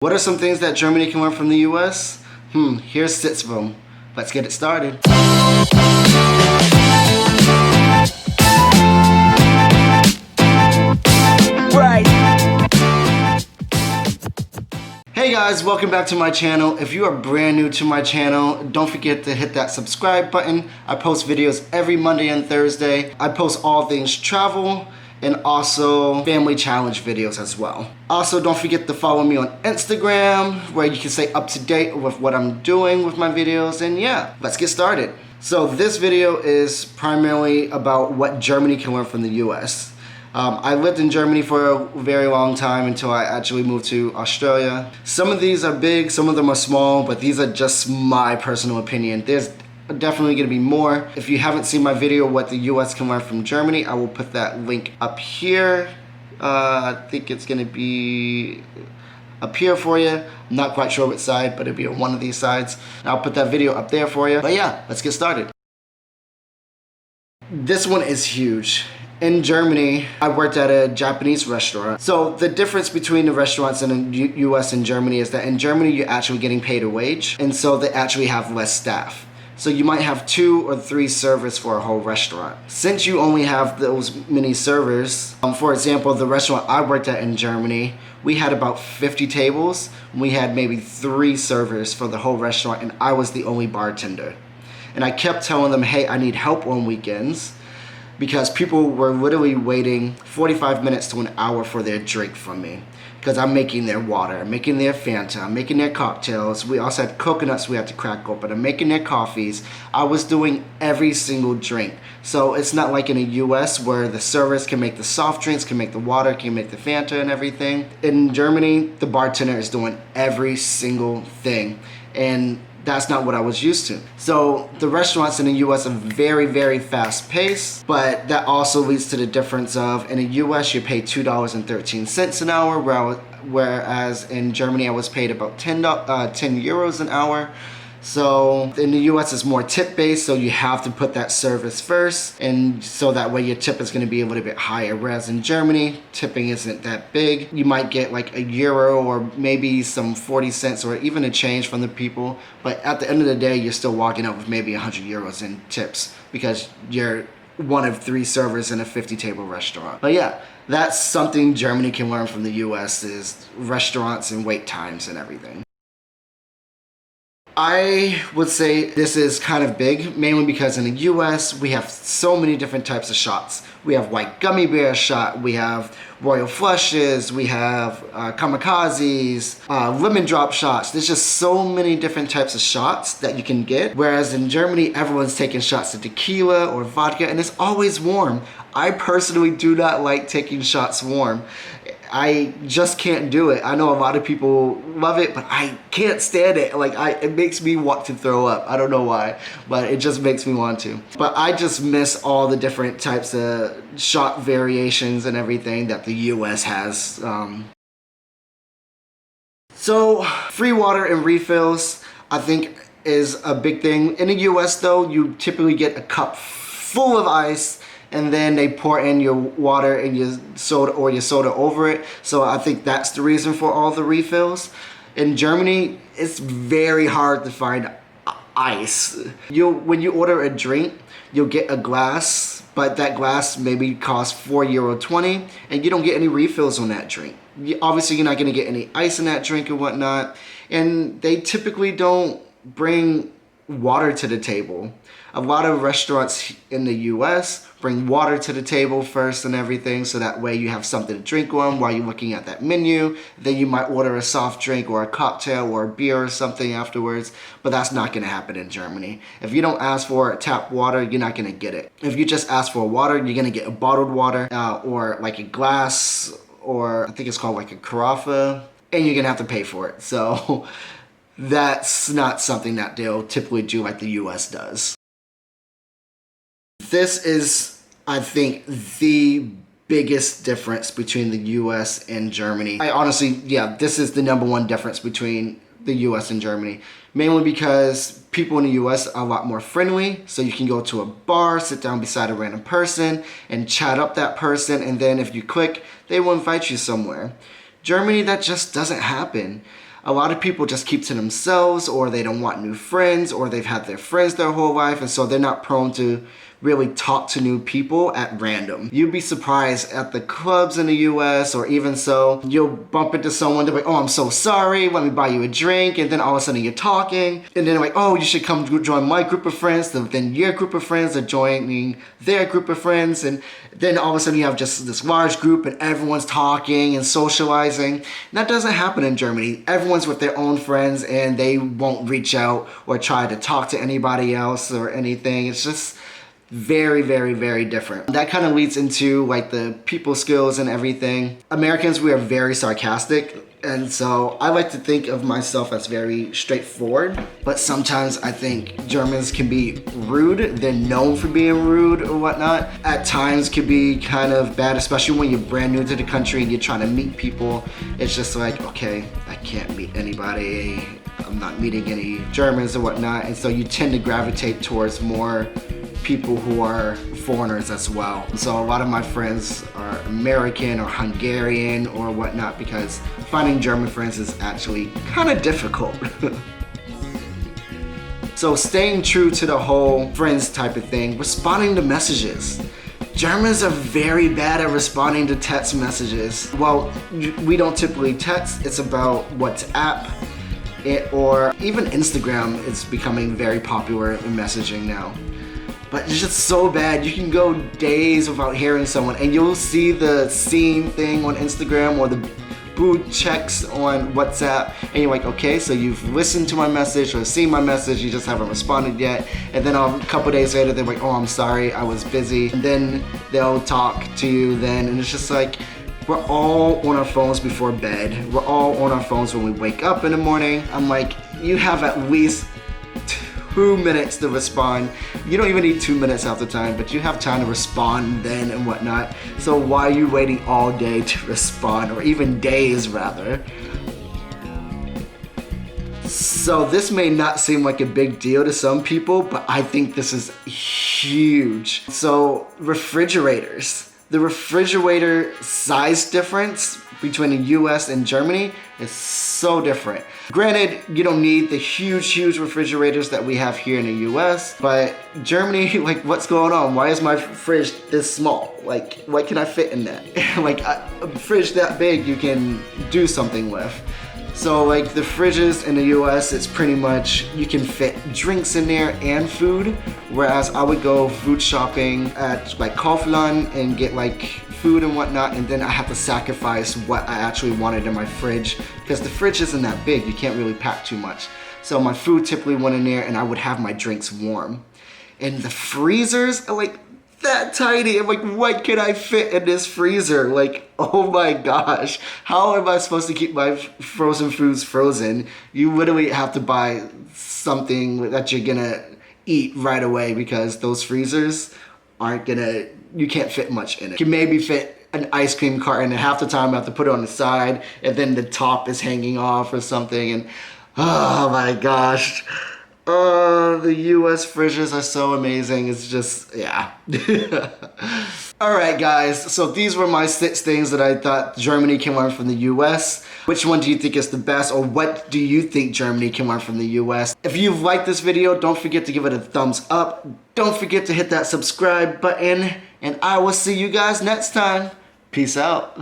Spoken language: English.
What are some things that Germany can learn from the US? Here's 6 of them. Let's get it started. Right. Hey guys, welcome back to my channel. If you are brand new to my channel, don't forget to hit that subscribe button. I post videos every Monday and Thursday. I post all things travel and also family challenge videos as well. Also, don't forget to follow me on Instagram where you can stay up to date with what I'm doing with my videos. And yeah, let's get started. So this video is primarily about what Germany can learn from the US. I lived in Germany for a very long time until I actually moved to Australia. Some of these are big, some of them are small, but these are just my personal opinion. There's definitely going to be more. If you haven't seen my video, What the US Can Learn from Germany, I will put that link up here. I think it's going to be up here for you. I'm not quite sure which side, but it'll be on one of these sides. I'll put that video up there for you. But yeah, let's get started. This one is huge. In Germany, I worked at a Japanese restaurant. So the difference between the restaurants in the US and Germany is that in Germany, you're actually getting paid a wage. And so they actually have less staff. So you might have 2 or 3 servers for a whole restaurant. Since you only have those many servers, for example, the restaurant I worked at in Germany, we had about 50 tables. We had maybe 3 servers for the whole restaurant, and I was the only bartender. And I kept telling them, hey, I need help on weekends, because people were literally waiting 45 minutes to an hour for their drink from me. Because I'm making their water, I'm making their Fanta, I'm making their cocktails. We also had coconuts we had to crack open. I'm making their coffees. I was doing every single drink. So it's not like in the US where the servers can make the soft drinks, can make the water, can make the Fanta and everything. In Germany, the bartender is doing every single thing. And that's not what I was used to. So the restaurants in the US are very, very fast paced, but that also leads to the difference of in the US you pay $2.13 an hour, whereas in Germany I was paid about 10 euros an hour. So in the US it's more tip based, so you have to put that service first, and so that way your tip is going to be a little bit higher, whereas in Germany tipping isn't that big. You might get like €1 or maybe some 40 cents or even a change from the people, but at the end of the day you're still walking out with maybe €100 in tips because you're one of 3 servers in a 50 table restaurant. But yeah, that's something Germany can learn from the US, is restaurants and wait times and everything. I would say this is kind of big, mainly because in the US we have so many different types of shots. We have white gummy bear shot, we have royal flushes, we have kamikazes, lemon drop shots. There's just so many different types of shots that you can get. Whereas in Germany, everyone's taking shots of tequila or vodka, and it's always warm. I personally do not like taking shots warm. I just can't do it. I know a lot of people love it, but I can't stand it. It makes me want to throw up. I don't know why, but it just makes me want to. But I just miss all the different types of shot variations and everything that the US has. So free water and refills, I think, is a big thing. In the US though, you typically get a cup full of ice, and then they pour in your water and your soda over it. So I think that's the reason for all the refills. In Germany, it's very hard to find ice. When you order a drink, you'll get a glass, but that glass maybe costs €4.20, and you don't get any refills on that drink. Obviously, you're not gonna get any ice in that drink or whatnot, and they typically don't bring water to the table. A lot of restaurants in the US bring water to the table first and everything, so that way you have something to drink on while you're looking at that menu. Then you might order a soft drink or a cocktail or a beer or something afterwards, but that's not gonna happen in Germany. If you don't ask for tap water, you're not gonna get it. If you just ask for water, you're gonna get a bottled water or like a glass, or I think it's called like a carafe, and you're gonna have to pay for it. So that's not something that they'll typically do like the US does. This is, I think, the biggest difference between the US and Germany. This is the #1 difference between the US and Germany. Mainly because people in the US are a lot more friendly, so you can go to a bar, sit down beside a random person, and chat up that person, and then if you click, they will invite you somewhere. Germany, that just doesn't happen. a lot of people just keep to themselves, or they don't want new friends, or they've had their friends their whole life, and so they're not prone to really talk to new people at random. You'd be surprised at the clubs in the US, or even so, you'll bump into someone, they're like, oh, I'm so sorry, let me buy you a drink, and then all of a sudden you're talking, and then they're like, oh, you should come join my group of friends, then your group of friends are joining their group of friends, and then all of a sudden you have just this large group and everyone's talking and socializing. And that doesn't happen in Germany. Everyone's with their own friends and they won't reach out or try to talk to anybody else or anything. It's just very, very, very different. That kind of leads into like the people skills and everything. Americans, we are very sarcastic. And so I like to think of myself as very straightforward, but sometimes I think Germans can be rude. They're known for being rude or whatnot. At times can be kind of bad, especially when you're brand new to the country and you're trying to meet people. It's just like, okay, I can't meet anybody. I'm not meeting any Germans or whatnot. And so you tend to gravitate towards more people who are foreigners as well. So a lot of my friends are American or Hungarian or whatnot, because finding German friends is actually kind of difficult. So staying true to the whole friends type of thing, responding to messages. Germans are very bad at responding to text messages. Well, we don't typically text, it's about WhatsApp. Or even Instagram is becoming very popular in messaging now. But it's just so bad. You can go days without hearing someone, and you'll see the seen thing on Instagram or the blue checks on WhatsApp, and you're like, okay, so you've listened to my message or seen my message, you just haven't responded yet. And then a couple days later, they're like, oh, I'm sorry, I was busy. And then they'll talk to you then, and it's just like, we're all on our phones before bed. We're all on our phones when we wake up in the morning. I'm like, you have at least 2 minutes to respond. You don't even need 2 minutes half the time, but you have time to respond then and whatnot. So why are you waiting all day to respond, or even days rather? So this may not seem like a big deal to some people, but I think this is huge. So refrigerators. The refrigerator size difference between the US and Germany is so different. Granted, you don't need the huge refrigerators that we have here in the US, but Germany, like, what's going on? Why is my fridge this small? Like, what can I fit in that? Like, a fridge that big you can do something with. So like the fridges in the US, it's pretty much, you can fit drinks in there and food, whereas I would go food shopping at like Kaufland and get like food and whatnot, and then I have to sacrifice what I actually wanted in my fridge, because the fridge isn't that big, you can't really pack too much. So my food typically went in there and I would have my drinks warm. And the freezers are like that tiny. I'm like, what can I fit in this freezer? Like, oh my gosh, how am I supposed to keep my frozen foods frozen? You literally have to buy something that you're gonna eat right away, because those freezers aren't gonna, you can't fit much in it. You can maybe fit an ice cream carton, and half the time I have to put it on the side, and then the top is hanging off or something, and oh my gosh. The US fridges are so amazing. It's just, yeah. Alright guys, so these were my 6 things that I thought Germany can learn from the US. Which one do you think is the best, or what do you think Germany can learn from the US? If you've liked this video, don't forget to give it a thumbs up. Don't forget to hit that subscribe button, and I will see you guys next time. Peace out.